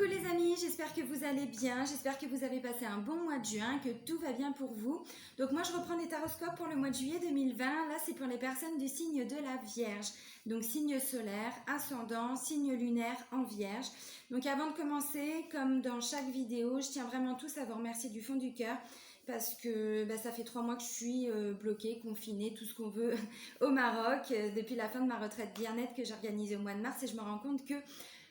Coucou les amis, j'espère que vous allez bien, j'espère que vous avez passé un bon mois de juin, que tout va bien pour vous. Donc moi je reprends les taroscopes pour le mois de juillet 2020, là c'est pour les personnes du signe de la Vierge. Donc signe solaire, ascendant, signe lunaire en Vierge. Donc avant de commencer, comme dans chaque vidéo, je tiens vraiment tous à vous remercier du fond du cœur. Parce que ça fait 3 mois que je suis bloquée, confinée, tout ce qu'on veut au Maroc, depuis la fin de ma retraite bien-être que j'ai organisée au mois de mars, et je me rends compte que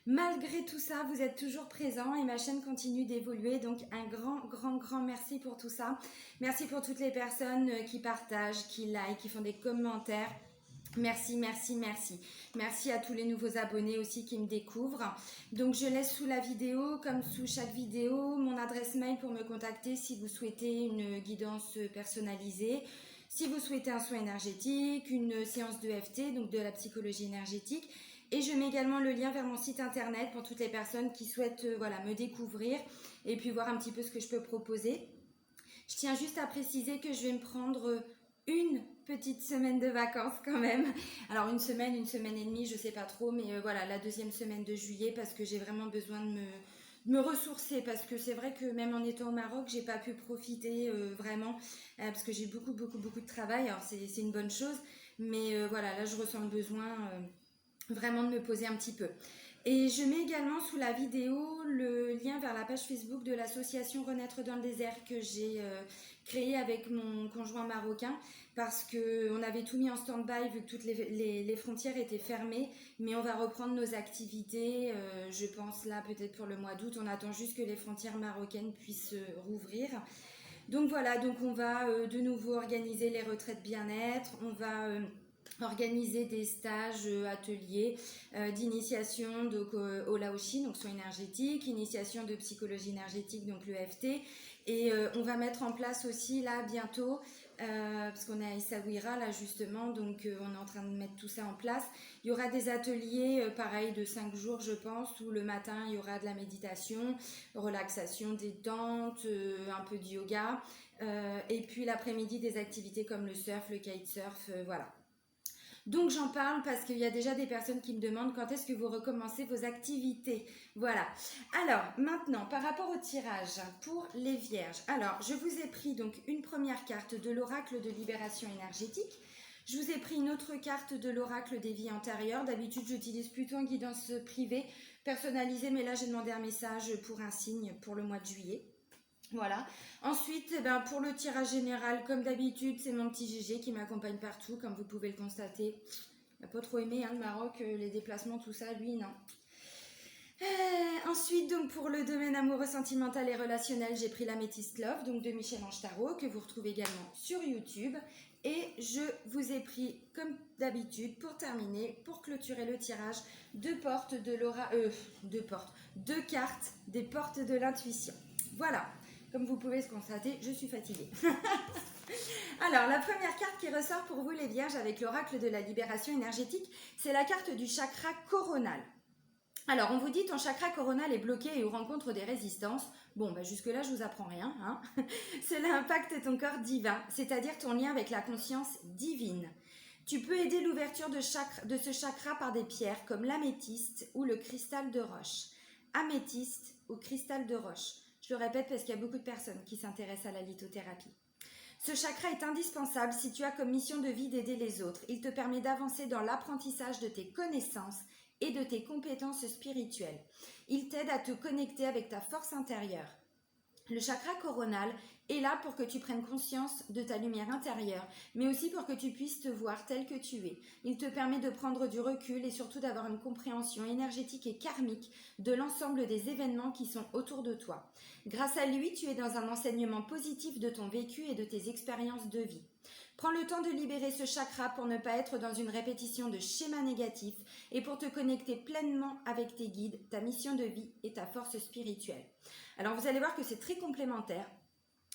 malgré tout ça, vous êtes toujours présents et ma chaîne continue d'évoluer. Donc un grand merci pour tout ça. Merci pour toutes les personnes qui partagent, qui like, qui font des commentaires. Merci. Merci à tous les nouveaux abonnés aussi qui me découvrent. Donc je laisse sous la vidéo, comme sous chaque vidéo, mon adresse mail pour me contacter si vous souhaitez une guidance personnalisée. Si vous souhaitez un soin énergétique, une séance d'EFT, donc de la psychologie énergétique. Et je mets également le lien vers mon site internet pour toutes les personnes qui souhaitent me découvrir et puis voir un petit peu ce que je peux proposer. Je tiens juste à préciser que je vais me prendre une petite semaine de vacances quand même. Alors une semaine et demie, je sais pas trop, mais voilà, la deuxième semaine de juillet parce que j'ai vraiment besoin de me ressourcer, parce que c'est vrai que même en étant au Maroc, j'ai pas pu profiter vraiment parce que j'ai beaucoup de travail. Alors c'est une bonne chose, mais voilà, là je ressens le besoin vraiment de me poser un petit peu. Et je mets également sous la vidéo le lien vers la page Facebook de l'association Renaître dans le désert que j'ai créée avec mon conjoint marocain, parce qu'on avait tout mis en stand-by vu que toutes les frontières étaient fermées, mais on va reprendre nos activités, je pense là peut-être pour le mois d'août. On attend juste que les frontières marocaines puissent rouvrir. Donc voilà, donc on va de nouveau organiser les retraites bien-être, on va organiser des stages, ateliers d'initiation au Laoshi, donc soins énergétiques, initiation de psychologie énergétique, donc l'EFT, et on va mettre en place aussi là bientôt, parce qu'on est à Essaouira là justement, donc on est en train de mettre tout ça en place. Il y aura des ateliers pareil de 5 jours je pense, où le matin il y aura de la méditation, relaxation, détente, un peu de yoga, et puis l'après-midi des activités comme le surf, le kitesurf, voilà. Donc j'en parle parce qu'il y a déjà des personnes qui me demandent quand est-ce que vous recommencez vos activités. Voilà. Alors maintenant, par rapport au tirage pour les vierges. Alors je vous ai pris donc une première carte de l'oracle de libération énergétique. Je vous ai pris une autre carte de l'oracle des vies antérieures. D'habitude j'utilise plutôt une guidance privée, personnalisée, mais là j'ai demandé un message pour un signe pour le mois de juillet. Voilà. Ensuite, pour le tirage général, comme d'habitude, c'est mon petit GG qui m'accompagne partout, comme vous pouvez le constater. Il n'a pas trop aimé le Maroc, les déplacements, tout ça, lui, non. Ensuite, donc pour le domaine amoureux, sentimental et relationnel, j'ai pris l'Améthyste Love, donc de Michel-Ange Tarot, que vous retrouvez également sur YouTube. Et je vous ai pris, comme d'habitude, pour terminer, pour clôturer le tirage, deux cartes des portes de l'intuition. Voilà. Comme vous pouvez le constater, je suis fatiguée. Alors, la première carte qui ressort pour vous les vierges avec l'oracle de la libération énergétique, c'est la carte du chakra coronal. Alors, on vous dit ton chakra coronal est bloqué et rencontre des résistances. Bon, jusque-là, je vous apprends rien. Hein. Cela impacte ton corps divin, c'est-à-dire ton lien avec la conscience divine. Tu peux aider l'ouverture de ce chakra par des pierres comme l'améthyste ou le cristal de roche. Améthyste ou cristal de roche. Je le répète parce qu'il y a beaucoup de personnes qui s'intéressent à la lithothérapie. Ce chakra est indispensable si tu as comme mission de vie d'aider les autres. Il te permet d'avancer dans l'apprentissage de tes connaissances et de tes compétences spirituelles. Il t'aide à te connecter avec ta force intérieure. Le chakra coronal est là pour que tu prennes conscience de ta lumière intérieure, mais aussi pour que tu puisses te voir tel que tu es. Il te permet de prendre du recul et surtout d'avoir une compréhension énergétique et karmique de l'ensemble des événements qui sont autour de toi. Grâce à lui, tu es dans un enseignement positif de ton vécu et de tes expériences de vie. Prends le temps de libérer ce chakra pour ne pas être dans une répétition de schémas négatifs et pour te connecter pleinement avec tes guides, ta mission de vie et ta force spirituelle. Alors vous allez voir que c'est très complémentaire,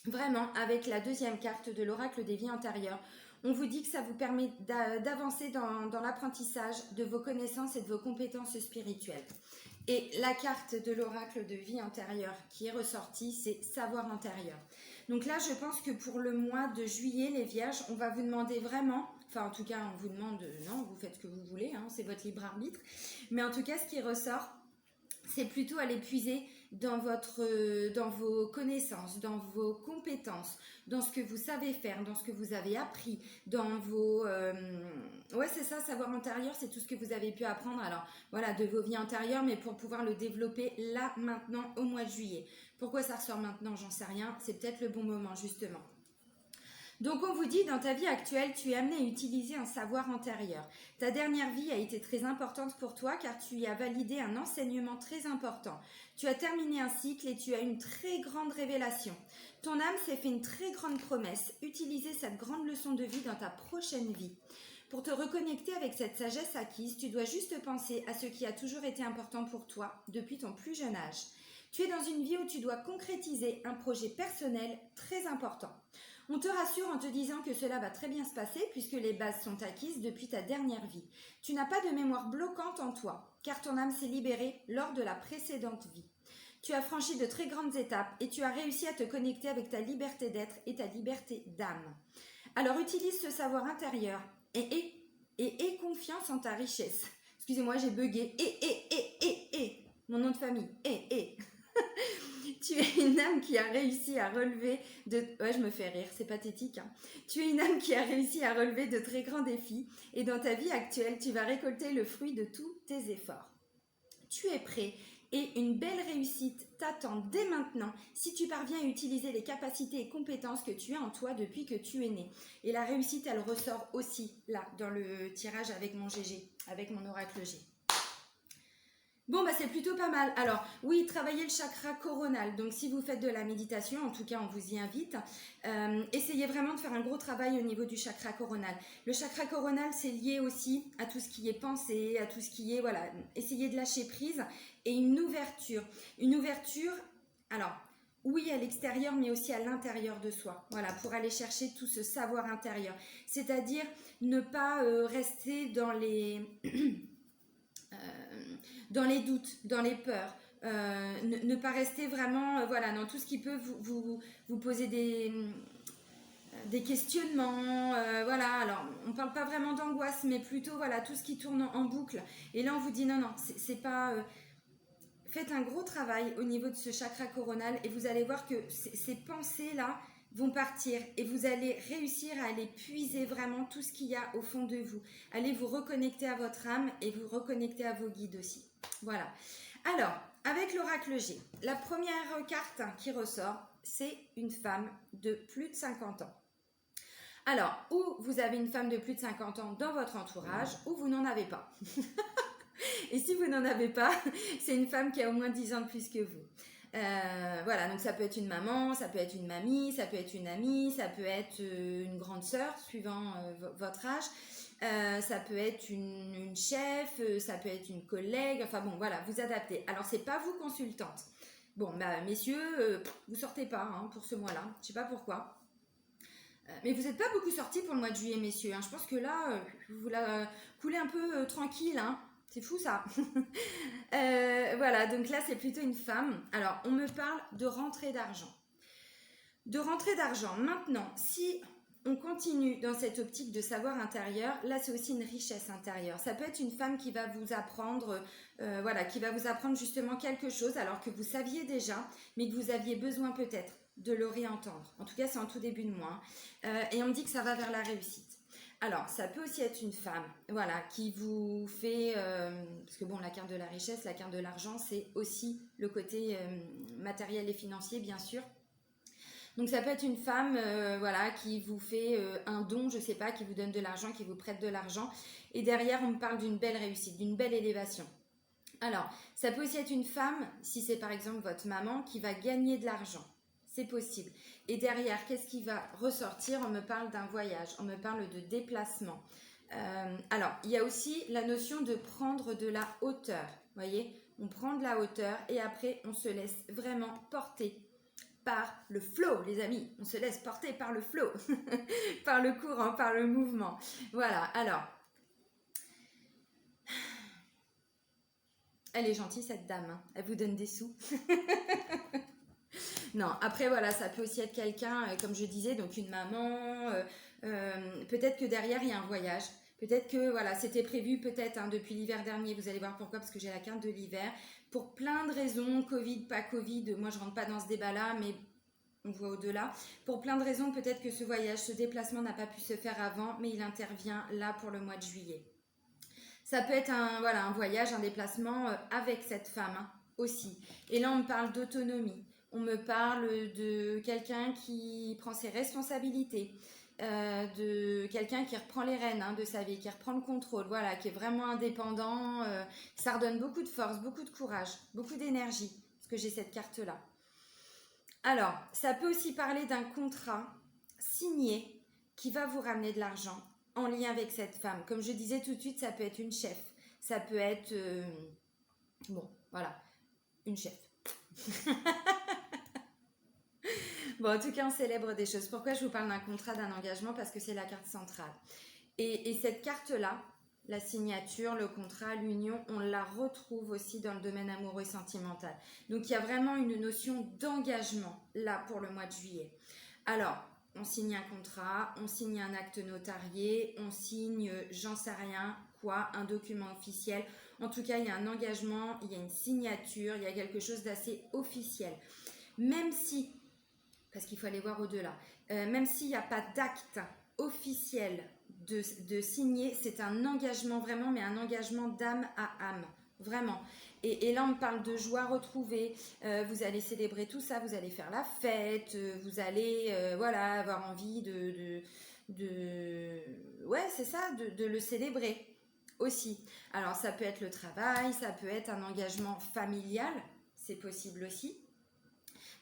vraiment avec la deuxième carte de l'oracle des vies antérieures. On vous dit que ça vous permet d'avancer dans l'apprentissage de vos connaissances et de vos compétences spirituelles. Et la carte de l'oracle de vie antérieure qui est ressortie, c'est savoir antérieur. Donc là, je pense que pour le mois de juillet, les vierges, on va vous demander vraiment, enfin en tout cas, on vous demande, non, vous faites ce que vous voulez, hein, c'est votre libre arbitre. Mais en tout cas, ce qui ressort, c'est plutôt aller puiser dans vos connaissances, dans vos compétences, dans ce que vous savez faire, dans ce que vous avez appris, dans vos... ouais, c'est ça, savoir antérieur, c'est tout ce que vous avez pu apprendre, alors voilà, de vos vies antérieures, mais pour pouvoir le développer là, maintenant, au mois de juillet. Pourquoi ça ressort maintenant, j'en sais rien, c'est peut-être le bon moment, justement. Donc on vous dit, dans ta vie actuelle, tu es amené à utiliser un savoir antérieur. Ta dernière vie a été très importante pour toi car tu y as validé un enseignement très important. Tu as terminé un cycle et tu as une très grande révélation. Ton âme s'est fait une très grande promesse. Utiliser cette grande leçon de vie dans ta prochaine vie. Pour te reconnecter avec cette sagesse acquise, tu dois juste penser à ce qui a toujours été important pour toi depuis ton plus jeune âge. Tu es dans une vie où tu dois concrétiser un projet personnel très important. On te rassure en te disant que cela va très bien se passer puisque les bases sont acquises depuis ta dernière vie. Tu n'as pas de mémoire bloquante en toi, car ton âme s'est libérée lors de la précédente vie. Tu as franchi de très grandes étapes et tu as réussi à te connecter avec ta liberté d'être et ta liberté d'âme. Alors utilise ce savoir intérieur et aie confiance en ta richesse. Excusez-moi, j'ai bugué. Mon nom de famille. Tu es une âme qui a réussi à relever de... Ouais, je me fais rire, c'est pathétique. Hein. Tu es une âme qui a réussi à relever de très grands défis et dans ta vie actuelle, tu vas récolter le fruit de tous tes efforts. Tu es prêt et une belle réussite t'attend dès maintenant si tu parviens à utiliser les capacités et compétences que tu as en toi depuis que tu es né. Et la réussite, elle ressort aussi là, dans le tirage avec mon GG, avec mon oracle G. Bon, bah c'est plutôt pas mal. Alors, oui, travaillez le chakra coronal. Donc, si vous faites de la méditation, en tout cas, on vous y invite. Essayez vraiment de faire un gros travail au niveau du chakra coronal. Le chakra coronal, c'est lié aussi à tout ce qui est pensée, à tout ce qui est, voilà, essayez de lâcher prise et une ouverture. Une ouverture, alors, oui, à l'extérieur, mais aussi à l'intérieur de soi. Voilà, pour aller chercher tout ce savoir intérieur. C'est-à-dire ne pas rester dans les... dans les doutes, dans les peurs, ne pas rester vraiment voilà, dans tout ce qui peut vous poser des questionnements. Voilà, alors on ne parle pas vraiment d'angoisse, mais plutôt voilà, tout ce qui tourne en boucle. Et là, on vous dit non, c'est pas... faites un gros travail au niveau de ce chakra coronal et vous allez voir que ces pensées-là vont partir et vous allez réussir à aller puiser vraiment tout ce qu'il y a au fond de vous. Allez vous reconnecter à votre âme et vous reconnecter à vos guides aussi. Voilà. Alors, avec l'oracle G, la première carte qui ressort, c'est une femme de plus de 50 ans. Alors, ou vous avez une femme de plus de 50 ans dans votre entourage, ou vous n'en avez pas. Et si vous n'en avez pas, c'est une femme qui a au moins 10 ans de plus que vous. Voilà, donc ça peut être une maman, ça peut être une mamie, ça peut être une amie, ça peut être une grande sœur, suivant votre âge. Ça peut être une chef, ça peut être une collègue, enfin bon, voilà, vous adaptez. Alors, c'est pas vous consultante. Bon, bah, messieurs, vous sortez pas hein, pour ce mois-là, je sais pas pourquoi. Mais vous n'êtes pas beaucoup sortis pour le mois de juillet, messieurs. Hein. Je pense que là, vous la coulez un peu tranquille, hein. C'est fou ça. Voilà, donc là c'est plutôt une femme. Alors on me parle de rentrée d'argent. De rentrée d'argent. Maintenant, si on continue dans cette optique de savoir intérieur, là c'est aussi une richesse intérieure. Ça peut être une femme qui va vous apprendre, voilà, qui va vous apprendre justement quelque chose alors que vous saviez déjà, mais que vous aviez besoin peut-être de le réentendre. En tout cas, c'est en tout début de mois. Et on me dit que ça va vers la réussite. Alors, ça peut aussi être une femme, voilà, qui vous fait... parce que bon, la carte de la richesse, la carte de l'argent, c'est aussi le côté matériel et financier, bien sûr. Donc, ça peut être une femme, voilà, qui vous fait un don, je sais pas, qui vous donne de l'argent, qui vous prête de l'argent. Et derrière, on me parle d'une belle réussite, d'une belle élévation. Alors, ça peut aussi être une femme, si c'est par exemple votre maman, qui va gagner de l'argent. C'est possible. Et derrière, qu'est-ce qui va ressortir? On me parle d'un voyage, on me parle de déplacement. Alors, il y a aussi la notion de prendre de la hauteur. Vous voyez, on prend de la hauteur et après, on se laisse vraiment porter par le flow, les amis. On se laisse porter par le flow, par le courant, par le mouvement. Voilà, alors... Elle est gentille, cette dame. Hein. Elle vous donne des sous. Non, après voilà, ça peut aussi être quelqu'un, comme je disais, donc une maman, peut-être que derrière il y a un voyage. Peut-être que voilà, c'était prévu peut-être hein, depuis l'hiver dernier, vous allez voir pourquoi, parce que j'ai la carte de l'hiver. Pour plein de raisons, Covid, pas Covid, moi je rentre pas dans ce débat-là, mais on voit au-delà. Pour plein de raisons, peut-être que ce voyage, ce déplacement n'a pas pu se faire avant, mais il intervient là pour le mois de juillet. Ça peut être un voyage, un déplacement avec cette femme hein, aussi. Et là, on me parle d'autonomie. On me parle de quelqu'un qui prend ses responsabilités, de quelqu'un qui reprend les rênes hein, de sa vie, qui reprend le contrôle, voilà, qui est vraiment indépendant. Ça redonne beaucoup de force, beaucoup de courage, beaucoup d'énergie, parce que j'ai cette carte-là. Alors, ça peut aussi parler d'un contrat signé qui va vous ramener de l'argent en lien avec cette femme. Comme je disais tout de suite, ça peut être une chef. Ça peut être... bon, voilà, une chef. Bon, en tout cas, on célèbre des choses. Pourquoi je vous parle d'un contrat, d'un engagement? Parce que c'est la carte centrale. Et cette carte-là, la signature, le contrat, l'union, on la retrouve aussi dans le domaine amoureux et sentimental. Donc, il y a vraiment une notion d'engagement là pour le mois de juillet. Alors, on signe un contrat, on signe un acte notarié, on signe, j'en sais rien, quoi, un document officiel. En tout cas, il y a un engagement, il y a une signature, il y a quelque chose d'assez officiel. Même si, parce qu'il faut aller voir au-delà, même s'il n'y a pas d'acte officiel de signer, c'est un engagement vraiment, mais un engagement d'âme à âme, vraiment. Et là, on me parle de joie retrouvée, vous allez célébrer tout ça, vous allez faire la fête, vous allez voilà, avoir envie ouais, c'est ça, de le célébrer aussi. Alors, ça peut être le travail, ça peut être un engagement familial, c'est possible aussi.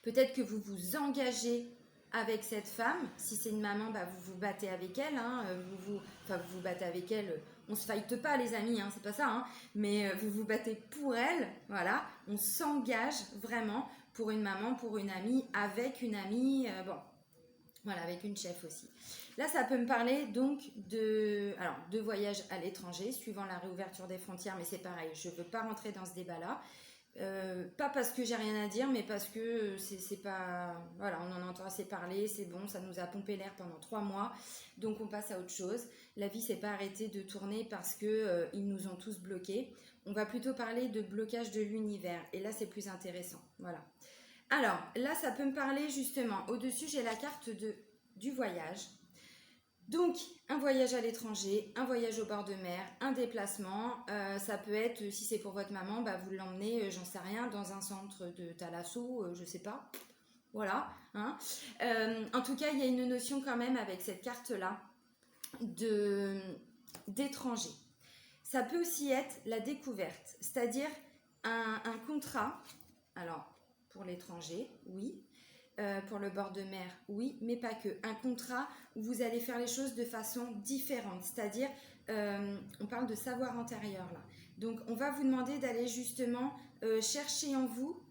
Peut-être que vous vous engagez avec cette femme. Si c'est une maman, bah, vous vous battez avec elle. Hein, vous vous battez avec elle. On ne se fight pas, les amis, hein, c'est pas ça. Hein, mais vous vous battez pour elle. Voilà, on s'engage vraiment pour une maman, pour une amie, avec une amie. Bon, voilà, avec une chef aussi. Là, ça peut me parler donc de voyage à l'étranger, suivant la réouverture des frontières, mais c'est pareil, je ne veux pas rentrer dans ce débat-là. Pas parce que j'ai rien à dire, mais parce que c'est pas... Voilà, on en entend assez parler, c'est bon, ça nous a pompé l'air pendant 3 mois, donc on passe à autre chose. La vie s'est pas arrêtée de tourner parce que ils nous ont tous bloqués. On va plutôt parler de blocage de l'univers, et là c'est plus intéressant. Voilà. Alors, là ça peut me parler justement, au-dessus j'ai la carte du voyage. Donc, un voyage à l'étranger, un voyage au bord de mer, un déplacement, ça peut être, si c'est pour votre maman, bah vous l'emmenez, j'en sais rien, dans un centre de thalasso, je sais pas, voilà. Hein. En tout cas, il y a une notion quand même avec cette carte-là d'étranger. Ça peut aussi être la découverte, c'est-à-dire un contrat, alors pour l'étranger, oui, pour le bord de mer, oui, mais pas que. Un contrat où vous allez faire les choses de façon différente, c'est-à-dire, on parle de savoir antérieur là. Donc, on va vous demander d'aller justement chercher en vous,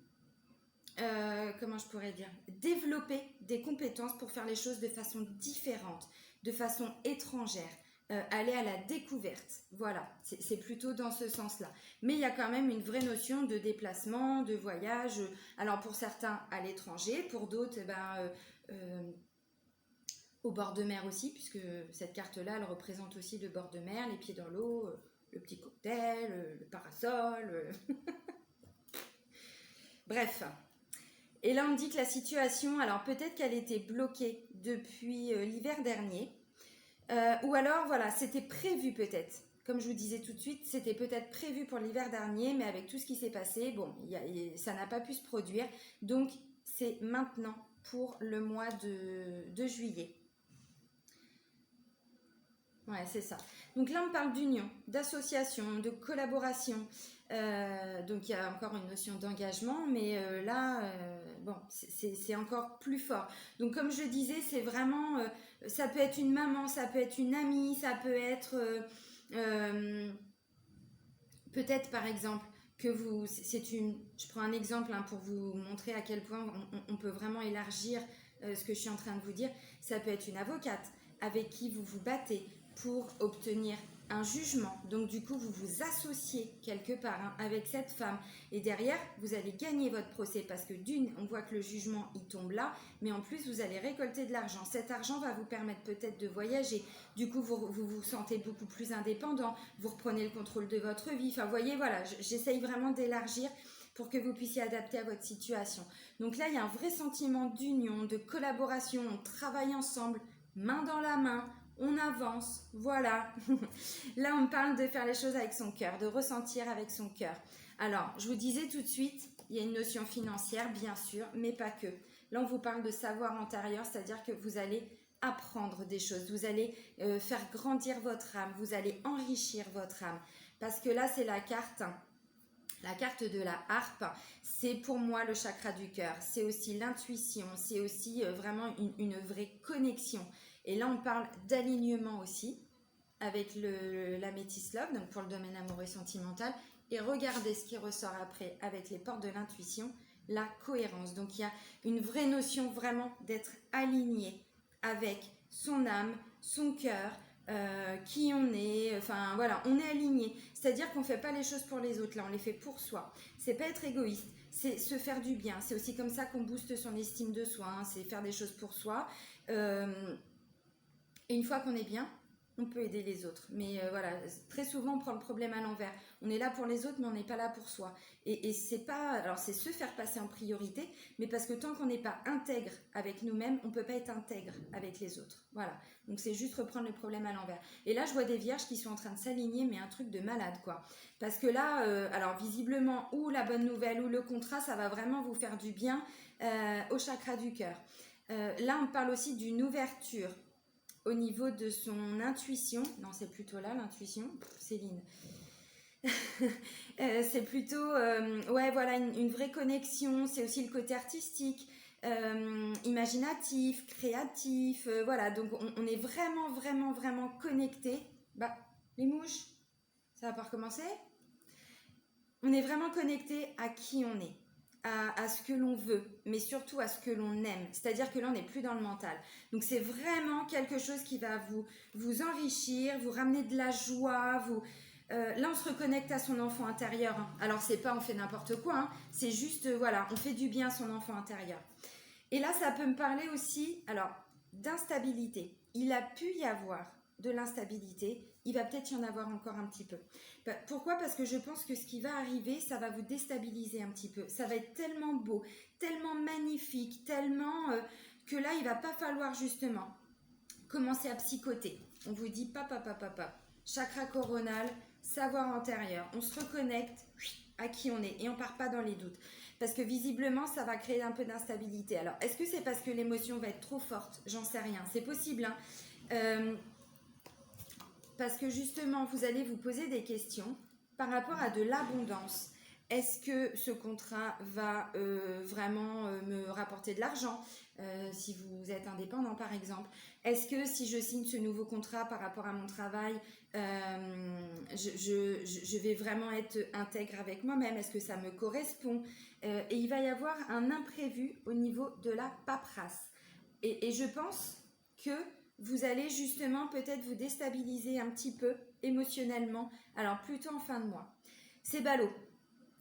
comment je pourrais dire, développer des compétences pour faire les choses de façon différente, de façon étrangère. Aller à la découverte, voilà, c'est plutôt dans ce sens-là. Mais il y a quand même une vraie notion de déplacement, de voyage. Alors pour certains à l'étranger, pour d'autres au bord de mer aussi, puisque cette carte-là, elle représente aussi le bord de mer, les pieds dans l'eau, le petit cocktail, le parasol. Bref. Et là, on me dit que la situation, alors peut-être qu'elle était bloquée depuis l'hiver dernier. Ou alors, voilà, c'était prévu peut-être. Comme je vous disais tout de suite, c'était peut-être prévu pour l'hiver dernier, mais avec tout ce qui s'est passé, bon, ça n'a pas pu se produire. Donc, c'est maintenant pour le mois de juillet. Ouais, c'est ça. Donc là, on parle d'union, d'association, de collaboration. Donc, il y a encore une notion d'engagement, mais bon, c'est encore plus fort. Donc, comme je disais, c'est vraiment... ça peut être une maman, ça peut être une amie, ça peut être... peut-être, par exemple, que vous... je prends un exemple hein, pour vous montrer à quel point on peut vraiment élargir ce que je suis en train de vous dire. Ça peut être une avocate avec qui vous vous battez pour obtenir un jugement. Donc du coup, vous vous associez quelque part avec cette femme. Et derrière, vous allez gagner votre procès parce que d'une, on voit que le jugement, il tombe là. Mais en plus, vous allez récolter de l'argent. Cet argent va vous permettre peut-être de voyager. Du coup, vous sentez beaucoup plus indépendant. Vous reprenez le contrôle de votre vie. Enfin, vous voyez, voilà, j'essaye vraiment d'élargir pour que vous puissiez adapter à votre situation. Donc là, il y a un vrai sentiment d'union, de collaboration. On travaille ensemble, main dans la main. On avance, voilà. Là, on parle de faire les choses avec son cœur, de ressentir avec son cœur. Alors, je vous disais tout de suite, il y a une notion financière, bien sûr, mais pas que. Là, on vous parle de savoir antérieur, c'est-à-dire que vous allez apprendre des choses, vous allez faire grandir votre âme, vous allez enrichir votre âme. Parce que là, c'est la carte de la harpe, c'est pour moi le chakra du cœur, c'est aussi l'intuition, c'est aussi vraiment une vraie connexion. Et là, on parle d'alignement aussi avec la Métis Love, donc pour le domaine amoureux et sentimental. Et regardez ce qui ressort après avec les portes de l'intuition, la cohérence. Donc il y a une vraie notion vraiment d'être aligné avec son âme, son cœur, qui on est, enfin voilà, on est aligné. C'est-à-dire qu'on ne fait pas les choses pour les autres, là, on les fait pour soi. C'est pas être égoïste, c'est se faire du bien. C'est aussi comme ça qu'on booste son estime de soi, hein, c'est faire des choses pour soi. Et une fois qu'on est bien, on peut aider les autres. Mais voilà, très souvent on prend le problème à l'envers. On est là pour les autres, mais on n'est pas là pour soi. Et c'est pas, alors c'est se faire passer en priorité, mais parce que tant qu'on n'est pas intègre avec nous-mêmes, on peut pas être intègre avec les autres. Voilà. Donc c'est juste reprendre le problème à l'envers. Et là, je vois des vierges qui sont en train de s'aligner, mais un truc de malade, quoi. Parce que là, alors visiblement, ou la bonne nouvelle, ou le contrat, ça va vraiment vous faire du bien au chakra du cœur. Là, on parle aussi d'une ouverture au niveau de son intuition. Non, c'est plutôt là, l'intuition. Céline. C'est plutôt, ouais, voilà, une vraie connexion. C'est aussi le côté artistique, imaginatif, créatif. Voilà, donc on est vraiment, vraiment, vraiment connecté. Bah, les mouches, ça va pas recommencer. On est vraiment connecté à qui on est. À ce que l'on veut, mais surtout à ce que l'on aime. C'est-à-dire que là, on n'est plus dans le mental. Donc, c'est vraiment quelque chose qui va vous enrichir, vous ramener de la joie. Là, on se reconnecte à son enfant intérieur. Hein. Alors, c'est pas on fait n'importe quoi. Hein. C'est juste, voilà, on fait du bien à son enfant intérieur. Et là, ça peut me parler aussi, alors, d'instabilité. Il a pu y avoir de l'instabilité, il va peut-être y en avoir encore un petit peu. Pourquoi? Parce que je pense que ce qui va arriver, ça va vous déstabiliser un petit peu. Ça va être tellement beau, tellement magnifique, tellement que là, il va pas falloir justement commencer à psychoter. On vous dit papa, chakra coronal, savoir antérieur. On se reconnecte à qui on est et on part pas dans les doutes. Parce que visiblement, ça va créer un peu d'instabilité. Alors, est-ce que c'est parce que l'émotion va être trop forte? J'en sais rien. C'est possible, hein. Parce que justement, vous allez vous poser des questions par rapport à de l'abondance. Est-ce que ce contrat va vraiment me rapporter de l'argent si vous êtes indépendant par exemple? Est-ce que si je signe ce nouveau contrat par rapport à mon travail, je vais vraiment être intègre avec moi-même? Est-ce que ça me correspond? Et il va y avoir un imprévu au niveau de la paperasse. Et je pense que vous allez justement peut-être vous déstabiliser un petit peu émotionnellement, alors plutôt en fin de mois. C'est ballot.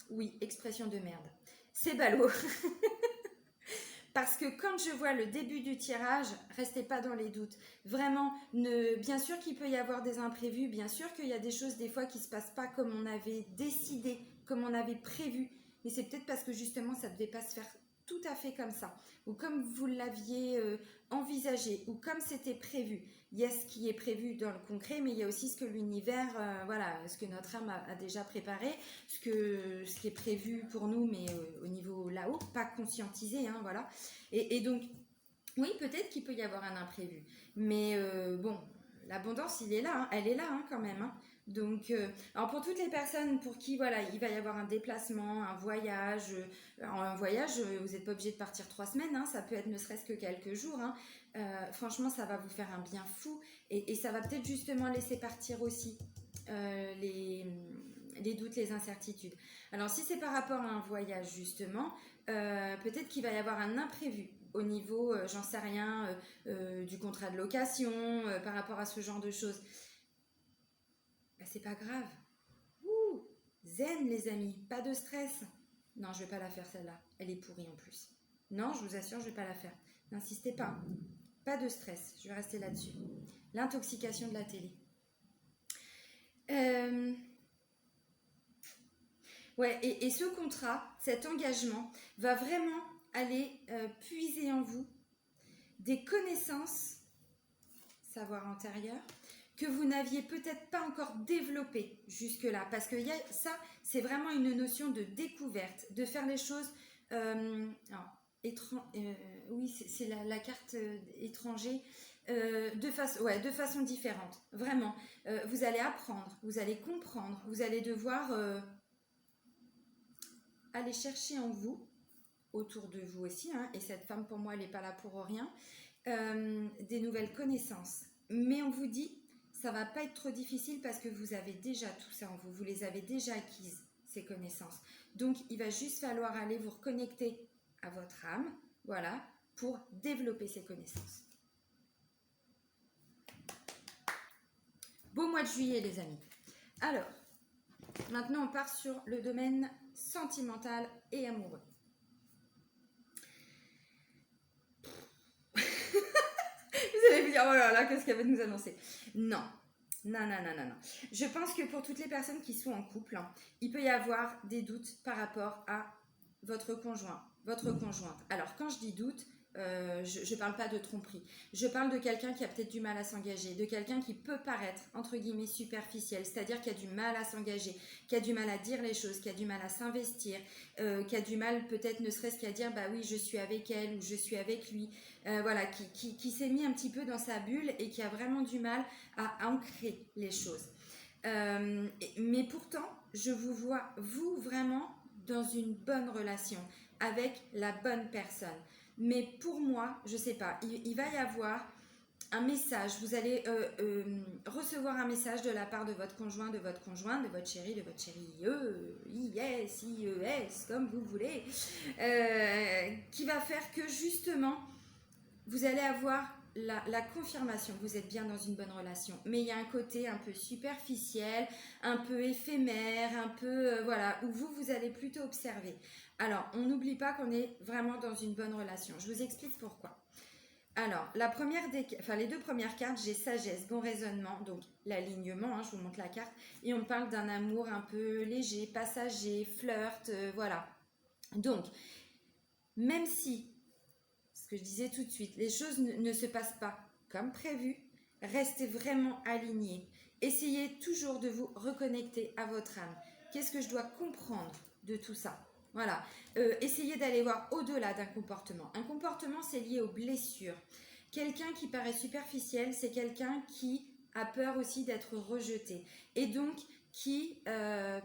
Oui, expression de merde. C'est ballot. Parce que quand je vois le début du tirage, restez pas dans les doutes. Vraiment, bien sûr qu'il peut y avoir des imprévus, bien sûr qu'il y a des choses des fois qui ne se passent pas comme on avait décidé, comme on avait prévu. Mais c'est peut-être parce que justement ça ne devait pas se faire tout à fait comme ça, ou comme vous l'aviez envisagé, ou comme c'était prévu. Il y a ce qui est prévu dans le concret, mais il y a aussi ce que l'univers, voilà, ce que notre âme a déjà préparé, ce qui est prévu pour nous, mais au niveau là-haut, pas conscientisé, hein, voilà. Et donc, oui, peut-être qu'il peut y avoir un imprévu, mais bon, l'abondance, il est là, hein, elle est là hein, quand même. Hein. Donc, alors pour toutes les personnes pour qui voilà, il va y avoir un déplacement, un voyage, vous n'êtes pas obligé de partir 3 semaines, hein, ça peut être ne serait-ce que quelques jours. Hein. Franchement, ça va vous faire un bien fou et ça va peut-être justement laisser partir aussi les doutes, les incertitudes. Alors, si c'est par rapport à un voyage justement, peut-être qu'il va y avoir un imprévu au niveau, j'en sais rien, du contrat de location, par rapport à ce genre de choses. bah, c'est pas grave. Ouh, zen les amis, pas de stress. Non, je vais pas la faire celle-là, elle est pourrie en plus. Non, je vous assure, je vais pas la faire. N'insistez pas, pas de stress, je vais rester là-dessus. L'intoxication de la télé. Ouais, et ce contrat, cet engagement, va vraiment aller puiser en vous des connaissances, savoir antérieur, que vous n'aviez peut-être pas encore développé jusque-là. Parce que ça, c'est vraiment une notion de découverte, de faire les choses... oui, c'est la carte étranger. De façon différente, vraiment. Vous allez apprendre, vous allez comprendre, vous allez devoir aller chercher en vous, autour de vous aussi, hein, et cette femme pour moi elle n'est pas là pour rien, des nouvelles connaissances. Mais on vous dit, ça va pas être trop difficile parce que vous avez déjà tout ça en vous, vous les avez déjà acquises, ces connaissances. Donc il va juste falloir aller vous reconnecter à votre âme, voilà, pour développer ces connaissances. Beau mois de juillet les amis. Alors, maintenant on part sur le domaine sentimental et amoureux. Vous allez vous dire, oh là là, qu'est-ce qu'elle va nous annoncer? Non. Non. Je pense que pour toutes les personnes qui sont en couple, hein, il peut y avoir des doutes par rapport à votre conjoint, votre conjointe. Alors, quand je dis doute, je ne parle pas de tromperie. Je parle de quelqu'un qui a peut-être du mal à s'engager, de quelqu'un qui peut paraître, entre guillemets, superficiel, c'est-à-dire qui a du mal à s'engager, qui a du mal à dire les choses, qui a du mal à s'investir, qui a du mal peut-être ne serait-ce qu'à dire, bah oui, je suis avec elle ou je suis avec lui, voilà, qui s'est mis un petit peu dans sa bulle et qui a vraiment du mal à ancrer les choses. Mais pourtant, je vous vois, vous, vraiment, dans une bonne relation, avec la bonne personne. Mais pour moi, je sais pas, il va y avoir un message, vous allez recevoir un message de la part de votre conjoint, de votre conjointe, de votre chéri, yes, IES, comme vous voulez, qui va faire que justement, vous allez avoir la confirmation que vous êtes bien dans une bonne relation. Mais il y a un côté un peu superficiel, un peu éphémère, un peu, voilà, où vous allez plutôt observer. Alors, on n'oublie pas qu'on est vraiment dans une bonne relation. Je vous explique pourquoi. Alors, les deux premières cartes, j'ai sagesse, bon raisonnement, donc l'alignement, hein, je vous montre la carte, et on parle d'un amour un peu léger, passager, flirt, voilà. Donc, même si, ce que je disais tout de suite, les choses ne se passent pas comme prévu, restez vraiment alignés. Essayez toujours de vous reconnecter à votre âme. Qu'est-ce que je dois comprendre de tout ça? Voilà, essayez d'aller voir au-delà d'un comportement. Un comportement, c'est lié aux blessures. Quelqu'un qui paraît superficiel, c'est quelqu'un qui a peur aussi d'être rejeté. Et donc, qui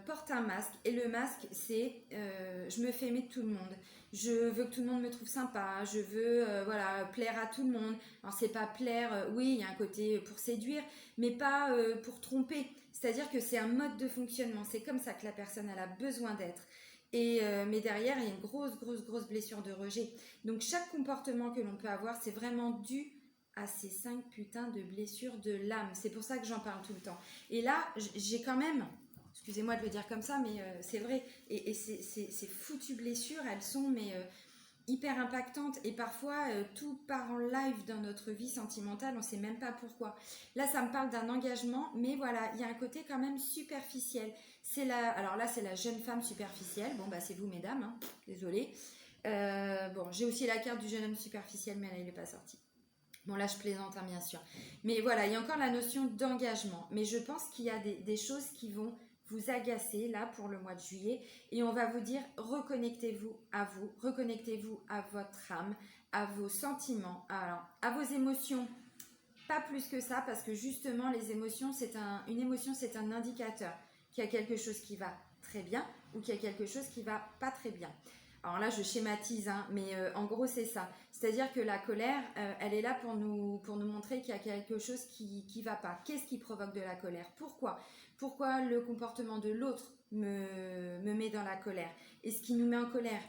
porte un masque. Et le masque, c'est je me fais aimer de tout le monde. Je veux que tout le monde me trouve sympa. Je veux voilà, plaire à tout le monde. Alors, c'est pas plaire, oui, il y a un côté pour séduire, mais pas pour tromper. C'est-à-dire que c'est un mode de fonctionnement. C'est comme ça que la personne elle a besoin d'être. Mais derrière, il y a une grosse blessure de rejet. Donc, chaque comportement que l'on peut avoir, c'est vraiment dû à ces 5 putains de blessures de l'âme. C'est pour ça que j'en parle tout le temps. Et là, j'ai quand même, excusez-moi de le dire comme ça, mais c'est vrai, et ces foutues blessures, elles sont hyper impactantes, et parfois tout part en live dans notre vie sentimentale, on ne sait même pas pourquoi. Là, ça me parle d'un engagement, mais voilà, il y a un côté quand même superficiel. Alors là, c'est la jeune femme superficielle. Bon, bah c'est vous, mesdames, hein, désolée. Bon, j'ai aussi la carte du jeune homme superficiel, mais là, il n'est pas sorti. Bon, là, je plaisante, hein, bien sûr. Mais voilà, il y a encore la notion d'engagement. Mais je pense qu'il y a des choses qui vont vous agacer, là, pour le mois de juillet. Et on va vous dire, reconnectez-vous à vous. Reconnectez-vous à votre âme, à vos sentiments, à vos émotions. Pas plus que ça, parce que justement, les émotions, une émotion, c'est un indicateur qu'il y a quelque chose qui va très bien ou qu'il y a quelque chose qui va pas très bien. Alors là, je schématise, hein, mais en gros, c'est ça. C'est-à-dire que la colère, elle est là pour nous montrer qu'il y a quelque chose qui ne va pas. Qu'est-ce qui provoque de la colère? Pourquoi le comportement de l'autre me met dans la colère? Et ce qui nous met en colère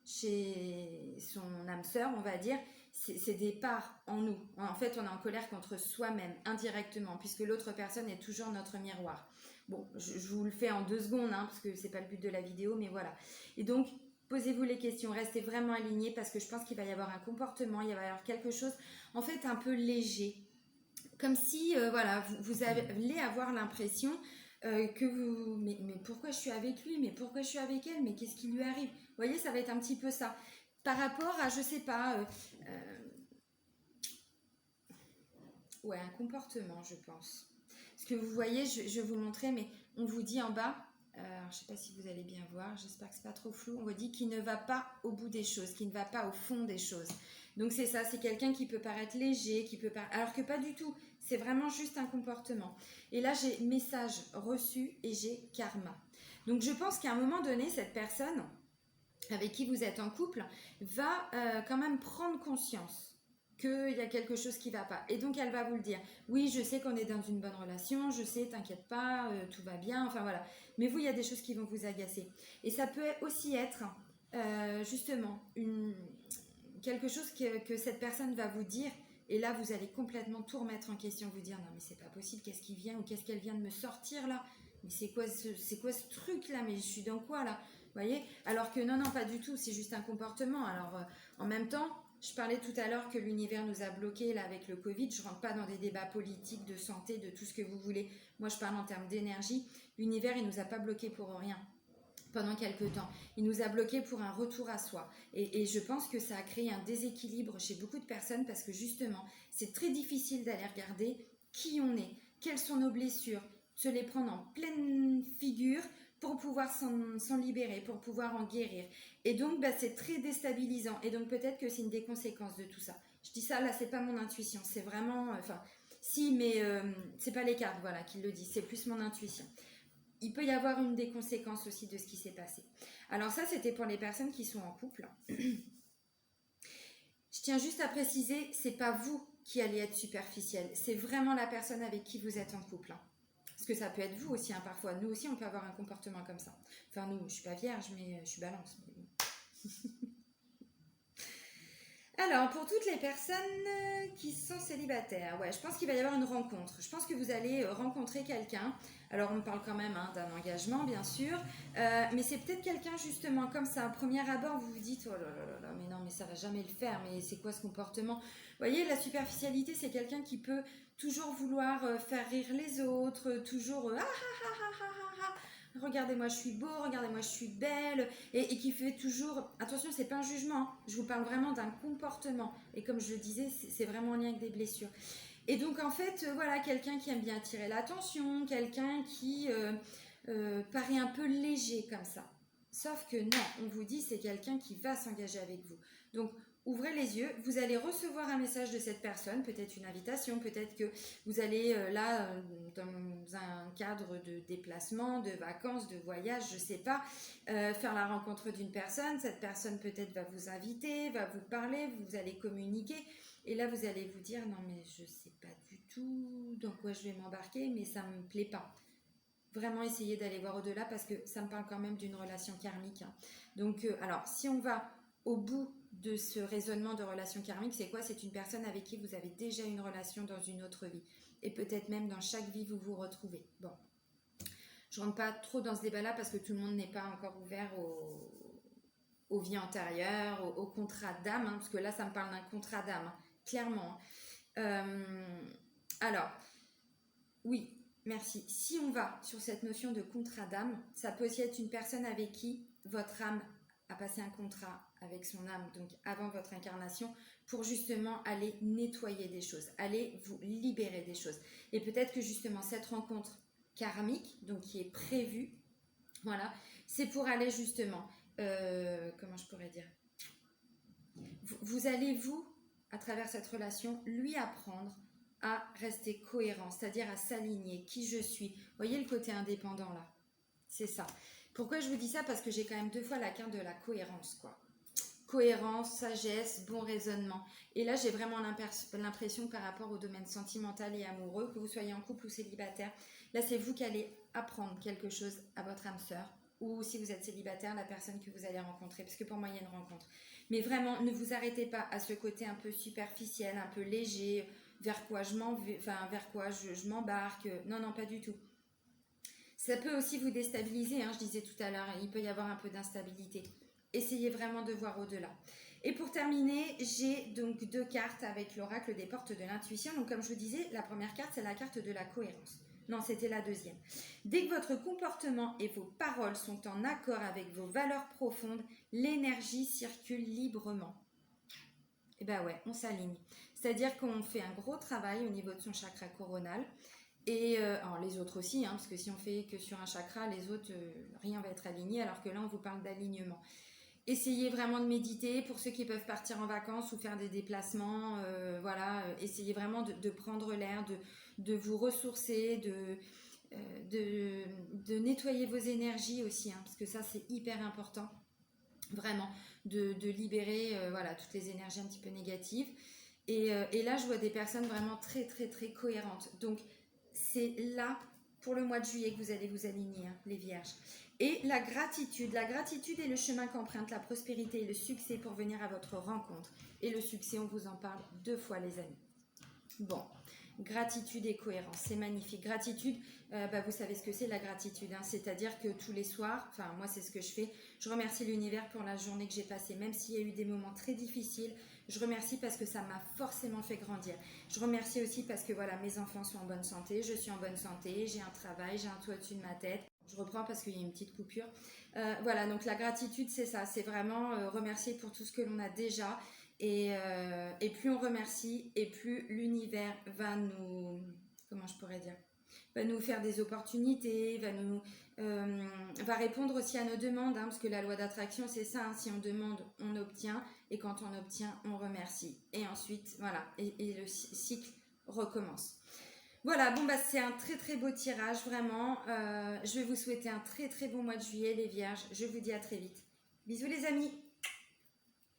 chez son âme sœur, on va dire, c'est des parts en nous. En fait, on est en colère contre soi-même, indirectement, puisque l'autre personne est toujours notre miroir. Bon, je vous le fais en 2 secondes, hein, parce que c'est pas le but de la vidéo, mais voilà. Et donc, posez-vous les questions, restez vraiment alignés, parce que je pense qu'il va y avoir un comportement, il va y avoir quelque chose, en fait, un peu léger. Comme si, voilà, vous allez avoir l'impression que vous... Mais pourquoi je suis avec lui? Mais pourquoi je suis avec elle? Mais qu'est-ce qui lui arrive? Vous voyez, ça va être un petit peu ça. Par rapport à, je sais pas... ouais, un comportement, je pense. Parce que vous voyez, je vais vous montrer, mais on vous dit en bas, je ne sais pas si vous allez bien voir, j'espère que c'est pas trop flou, on vous dit qu'il ne va pas au bout des choses, qu'il ne va pas au fond des choses. Donc c'est ça, c'est quelqu'un qui peut paraître léger, qui peut paraître... alors que pas du tout, c'est vraiment juste un comportement. Et là, j'ai message reçu et j'ai karma. Donc je pense qu'à un moment donné, cette personne avec qui vous êtes en couple va quand même prendre conscience qu'il y a quelque chose qui ne va pas. Et donc, elle va vous le dire. Oui, je sais qu'on est dans une bonne relation, je sais, t'inquiète pas, tout va bien, enfin voilà. Mais vous, il y a des choses qui vont vous agacer. Et ça peut aussi être, justement, quelque chose que cette personne va vous dire. Et là, vous allez complètement tout remettre en question, vous dire, non mais c'est pas possible, qu'est-ce qui vient ou qu'est-ce qu'elle vient de me sortir là? Mais c'est quoi ce truc là? Mais je suis dans quoi là? Vous voyez? Alors que non, pas du tout, c'est juste un comportement. Alors, en même temps, je parlais tout à l'heure que l'univers nous a bloqués là avec le Covid. Je ne rentre pas dans des débats politiques, de santé, de tout ce que vous voulez. Moi, je parle en termes d'énergie. L'univers, il ne nous a pas bloqués pour rien pendant quelques temps. Il nous a bloqués pour un retour à soi. Et je pense que ça a créé un déséquilibre chez beaucoup de personnes parce que justement, c'est très difficile d'aller regarder qui on est, quelles sont nos blessures, se les prendre en pleine figure pour pouvoir s'en libérer, pour pouvoir en guérir. Et donc, c'est très déstabilisant. Et donc, peut-être que c'est une des conséquences de tout ça. Je dis ça, là, c'est pas mon intuition. C'est vraiment... si, mais c'est pas les cartes, voilà, qui le disent. C'est plus mon intuition. Il peut y avoir une des conséquences aussi de ce qui s'est passé. Alors ça, c'était pour les personnes qui sont en couple. Je tiens juste à préciser, c'est pas vous qui allez être superficiel. C'est vraiment la personne avec qui vous êtes en couple. Parce que ça peut être vous aussi, parfois. Nous aussi, on peut avoir un comportement comme ça. Enfin, nous, je suis pas vierge, mais je suis balance. Alors, pour toutes les personnes qui sont célibataires, ouais, je pense qu'il va y avoir une rencontre. Je pense que vous allez rencontrer quelqu'un. Alors, on parle quand même d'un engagement, bien sûr. Mais c'est peut-être quelqu'un, justement, comme ça, à premier abord, vous vous dites, oh là là là, mais non, mais ça va jamais le faire, mais c'est quoi ce comportement? Vous voyez, la superficialité, c'est quelqu'un qui peut toujours vouloir faire rire les autres, toujours regardez-moi je suis beau, regardez-moi je suis belle, et qui fait toujours, attention c'est pas un jugement, hein. Je vous parle vraiment d'un comportement, et comme je le disais, c'est vraiment en lien avec des blessures. Et donc en fait, voilà, quelqu'un qui aime bien attirer l'attention, quelqu'un qui paraît un peu léger comme ça. Sauf que non, on vous dit c'est quelqu'un qui va s'engager avec vous. Donc ouvrez les yeux, vous allez recevoir un message de cette personne, peut-être une invitation, peut-être que vous allez là, dans un cadre de déplacement, de vacances, de voyage, je ne sais pas, faire la rencontre d'une personne. Cette personne peut-être va vous inviter, va vous parler, vous allez communiquer. Et là, vous allez vous dire, non mais je ne sais pas du tout dans quoi je vais m'embarquer, mais ça ne me plaît pas. Vraiment essayer d'aller voir au-delà parce que ça me parle quand même d'une relation karmique. Hein. Donc, alors, si on va au bout de ce raisonnement de relation karmique, c'est quoi? C'est une personne avec qui vous avez déjà une relation dans une autre vie. Et peut-être même dans chaque vie, vous vous retrouvez. Bon, je ne rentre pas trop dans ce débat-là parce que tout le monde n'est pas encore ouvert aux vies antérieures, au contrat d'âme, hein, parce que là, ça me parle d'un contrat d'âme, hein, clairement. Alors, oui, merci. Si on va sur cette notion de contrat d'âme, ça peut aussi être une personne avec qui votre âme a passé un contrat avec son âme, donc avant votre incarnation, pour justement aller nettoyer des choses, aller vous libérer des choses. Et peut-être que justement cette rencontre karmique, donc qui est prévue, voilà, c'est pour aller justement, comment je pourrais dire, vous allez vous, à travers cette relation, lui apprendre à rester cohérent, c'est-à-dire à s'aligner, qui je suis. Vous voyez le côté indépendant là? C'est ça. Pourquoi je vous dis ça? Parce que j'ai quand même 2 fois la carte de la cohérence, quoi. Cohérence, sagesse, bon raisonnement. Et là, j'ai vraiment l'impression par rapport au domaine sentimental et amoureux, que vous soyez en couple ou célibataire, là, c'est vous qui allez apprendre quelque chose à votre âme sœur, ou si vous êtes célibataire, la personne que vous allez rencontrer, parce que pour moi, il y a une rencontre. Mais vraiment, ne vous arrêtez pas à ce côté un peu superficiel, un peu léger, vers quoi je m'embarque. Non, non, pas du tout. Ça peut aussi vous déstabiliser, hein, je disais tout à l'heure, il peut y avoir un peu d'instabilité. Essayez vraiment de voir au-delà. Et pour terminer, j'ai donc 2 cartes avec l'oracle des portes de l'intuition. Donc comme je vous disais, la première carte, c'est la carte de la cohérence. Non, c'était la deuxième. Dès que votre comportement et vos paroles sont en accord avec vos valeurs profondes, l'énergie circule librement. Et ben ouais, on s'aligne. C'est-à-dire qu'on fait un gros travail au niveau de son chakra coronal. Et alors les autres aussi, hein, parce que si on fait que sur un chakra, les autres, rien va être aligné, alors que là, on vous parle d'alignement. Essayez vraiment de méditer pour ceux qui peuvent partir en vacances ou faire des déplacements. Voilà, essayez vraiment de prendre l'air, de vous ressourcer, de nettoyer vos énergies aussi, hein, parce que ça, c'est hyper important. Vraiment, de libérer voilà, toutes les énergies un petit peu négatives. Et là, je vois des personnes vraiment très, très, très cohérentes. Donc, c'est là, pour le mois de juillet, que vous allez vous aligner, hein, les vierges. Et la gratitude est le chemin qu'emprunte la prospérité et le succès pour venir à votre rencontre. Et le succès, on vous en parle 2 fois, les amis. Bon, gratitude et cohérence, c'est magnifique. Gratitude, vous savez ce que c'est la gratitude, hein, c'est-à-dire que tous les soirs, enfin moi c'est ce que je fais, je remercie l'univers pour la journée que j'ai passée, même s'il y a eu des moments très difficiles, je remercie parce que ça m'a forcément fait grandir. Je remercie aussi parce que voilà, mes enfants sont en bonne santé, je suis en bonne santé, j'ai un travail, j'ai un toit au-dessus de ma tête. Je reprends parce qu'il y a une petite coupure. Voilà, donc la gratitude, c'est ça, c'est vraiment remercier pour tout ce que l'on a déjà. Et plus on remercie, et plus l'univers va nous, comment je pourrais dire, va nous faire des opportunités, va répondre aussi à nos demandes, hein, parce que la loi d'attraction, c'est ça, hein, si on demande, on obtient, et quand on obtient, on remercie. Et ensuite, voilà, et le cycle recommence. Voilà, bon, c'est un très très beau tirage, vraiment. Je vais vous souhaiter un très très bon mois de juillet, les vierges. Je vous dis à très vite. Bisous les amis!